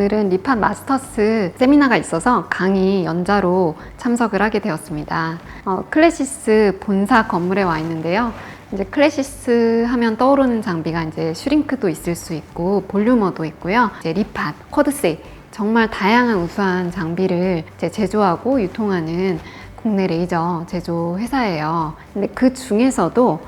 오늘은 리팟 마스터스 세미나가 있어서 강의 연자로 참석을 하게 되었습니다. 클래시스 본사 건물에 와 있는데요. 이제 클래시스 하면 떠오르는 장비가 이제 슈링크도 있을 수 있고 볼류머도 있고요. 이제 리팟, 쿼드셋 정말 다양한 우수한 장비를 제조하고 유통하는 국내 레이저 제조 회사예요. 근데 그 중에서도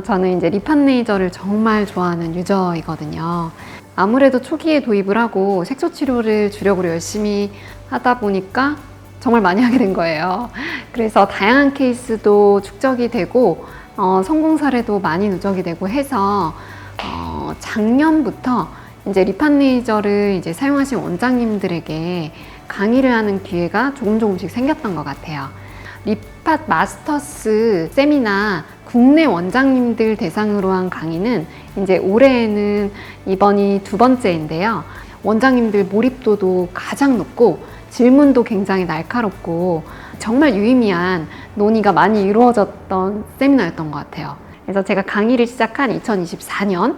저는 이제 리팟 레이저를 정말 좋아하는 유저이거든요. 아무래도 초기에 도입을 하고 색소 치료를 주력으로 열심히 하다 보니까 정말 많이 하게 된 거예요. 그래서 다양한 케이스도 축적이 되고 성공 사례도 많이 누적이 되고 해서 작년부터 이제 리팟 레이저를 이제 사용하신 원장님들에게 강의를 하는 기회가 조금씩 생겼던 것 같아요. 리팟 마스터스 세미나 국내 원장님들 대상으로 한 강의는 이제 올해에는 이번이 2번째인데요. 원장님들 몰입도도 가장 높고 질문도 굉장히 날카롭고 정말 유의미한 논의가 많이 이루어졌던 세미나였던 것 같아요. 그래서 제가 강의를 시작한 2024년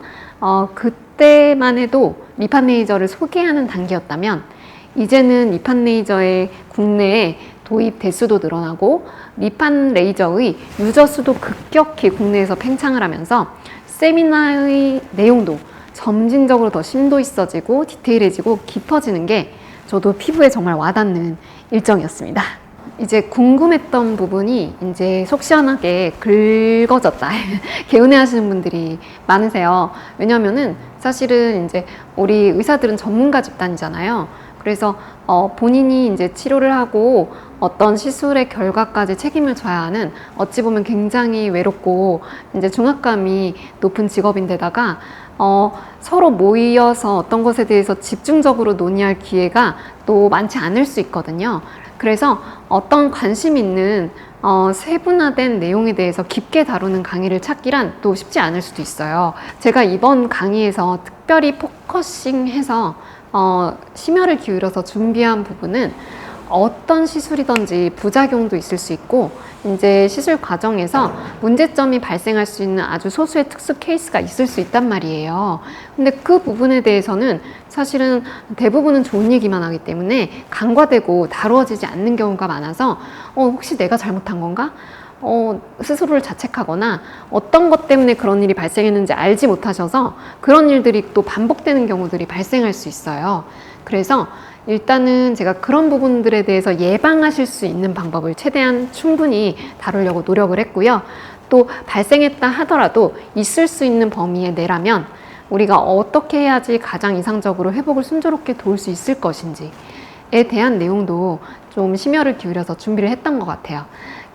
그때만 해도 리팟 레이저를 소개하는 단계였다면 이제는 리팟 레이저의 국내에 도입 대수도 늘어나고 리팟 레이저의 유저 수도 급격히 국내에서 팽창을 하면서 세미나의 내용도 점진적으로 더 심도 있어지고 디테일해지고 깊어지는 게 저도 피부에 정말 와닿는 일정이었습니다. 이제 궁금했던 부분이 이제 속 시원하게 긁어졌다 개운해 하시는 분들이 많으세요. 왜냐면은 사실은 이제 우리 의사들은 전문가 집단이잖아요. 그래서 본인이 이제 치료를 하고 어떤 시술의 결과까지 책임을 져야 하는 어찌 보면 굉장히 외롭고 이제 중압감이 높은 직업인데다가 서로 모여서 어떤 것에 대해서 집중적으로 논의할 기회가 또 많지 않을 수 있거든요. 그래서 어떤 관심 있는 세분화된 내용에 대해서 깊게 다루는 강의를 찾기란 또 쉽지 않을 수도 있어요. 제가 이번 강의에서 특별히 포커싱해서 심혈을 기울여서 준비한 부분은 어떤 시술이든지 부작용도 있을 수 있고 이제 시술 과정에서 문제점이 발생할 수 있는 아주 소수의 특수 케이스가 있을 수 있단 말이에요. 근데 그 부분에 대해서는 사실은 대부분은 좋은 얘기만 하기 때문에 간과되고 다루어지지 않는 경우가 많아서 혹시 내가 잘못한 건가? 스스로를 자책하거나 어떤 것 때문에 그런 일이 발생했는지 알지 못하셔서 그런 일들이 또 반복되는 경우들이 발생할 수 있어요. 그래서 일단은 제가 그런 부분들에 대해서 예방하실 수 있는 방법을 최대한 충분히 다루려고 노력을 했고요. 또 발생했다 하더라도 있을 수 있는 범위에 내라면 우리가 어떻게 해야지 가장 이상적으로 회복을 순조롭게 도울 수 있을 것인지에 대한 내용도 좀 심혈을 기울여서 준비를 했던 것 같아요.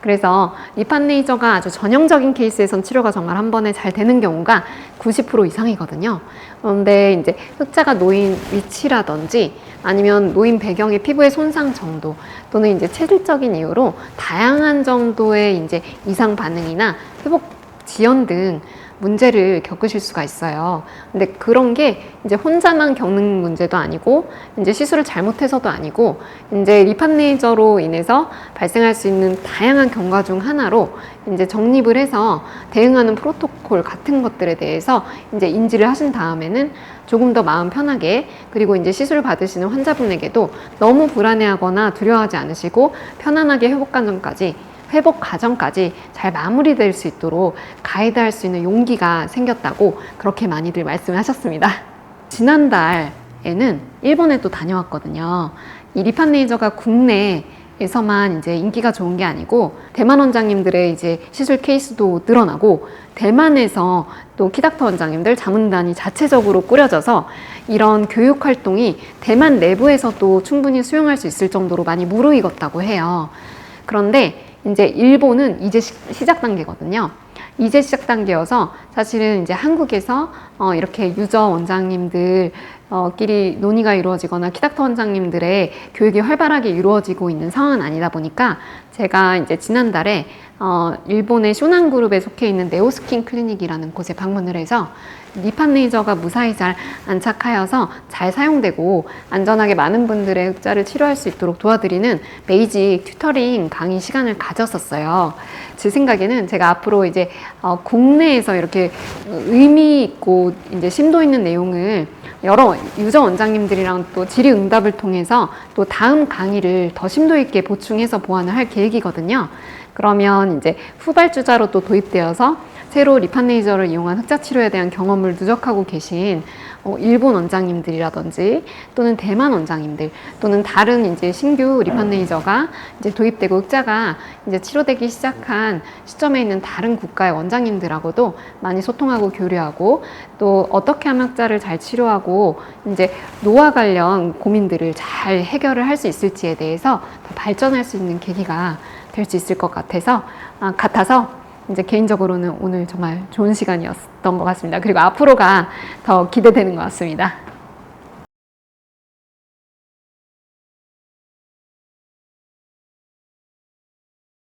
그래서 리팟 레이저가 아주 전형적인 케이스에선 치료가 정말 한 번에 잘 되는 경우가 90% 이상이거든요. 그런데 이제 흑자가 놓인 위치라든지 아니면 놓인 배경의 피부의 손상 정도 또는 이제 체질적인 이유로 다양한 정도의 이제 이상 반응이나 회복 지연 등 문제를 겪으실 수가 있어요. 근데 그런 게 이제 혼자만 겪는 문제도 아니고 이제 시술을 잘못해서도 아니고 이제 리팟 레이저로 인해서 발생할 수 있는 다양한 경과 중 하나로 이제 정립을 해서 대응하는 프로토콜 같은 것들에 대해서 이제 인지를 하신 다음에는 조금 더 마음 편하게 그리고 이제 시술 받으시는 환자분에게도 너무 불안해하거나 두려워하지 않으시고 편안하게 회복 과정까지 잘 마무리될 수 있도록 가이드할 수 있는 용기가 생겼다고 그렇게 많이들 말씀을 하셨습니다. 지난달에는 일본에 또 다녀왔거든요. 이 리팟 레이저가 국내에서만 이제 인기가 좋은 게 아니고 대만 원장님들의 이제 시술 케이스도 늘어나고 대만에서 또 키닥터 원장님들 자문단이 자체적으로 꾸려져서 이런 교육 활동이 대만 내부에서도 충분히 수용할 수 있을 정도로 많이 무르익었다고 해요. 그런데 이제 일본은 이제 시작 단계거든요. 이제 시작 단계여서 사실은 이제 한국에서 이렇게 유저 원장님들 끼리 논의가 이루어지거나 키닥터 원장님들의 교육이 활발하게 이루어지고 있는 상황은 아니다 보니까 제가 이제 지난달에 일본의 쇼난 그룹에 속해 있는 네오스킨 클리닉이라는 곳에 방문을 해서 리팟 레이저가 무사히 잘 안착하여서 잘 사용되고 안전하게 많은 분들의 흑자를 치료할 수 있도록 도와드리는 베이직 튜터링 강의 시간을 가졌었어요. 제 생각에는 제가 앞으로 이제 국내에서 이렇게 의미 있고 이제 심도 있는 내용을 여러 유저 원장님들이랑 또 질의응답을 통해서 또 다음 강의를 더 심도 있게 보충해서 보완을 할 계획이거든요. 그러면 이제 후발주자로 또 도입되어서 새로 리판 레이저를 이용한 흑자 치료에 대한 경험을 누적하고 계신 일본 원장님들이라든지 또는 대만 원장님들 또는 다른 이제 신규 리판 레이저가 이제 도입되고 흑자가 이제 치료되기 시작한 시점에 있는 다른 국가의 원장님들하고도 많이 소통하고 교류하고 또 어떻게 하면 흑자를 잘 치료하고 이제 노화 관련 고민들을 잘 해결을 할 수 있을지에 대해서 더 발전할 수 있는 계기가 될 수 있을 것 같아서 이제 개인적으로는 오늘 정말 좋은 시간이었던 것 같습니다. 그리고 앞으로가 더 기대되는 것 같습니다.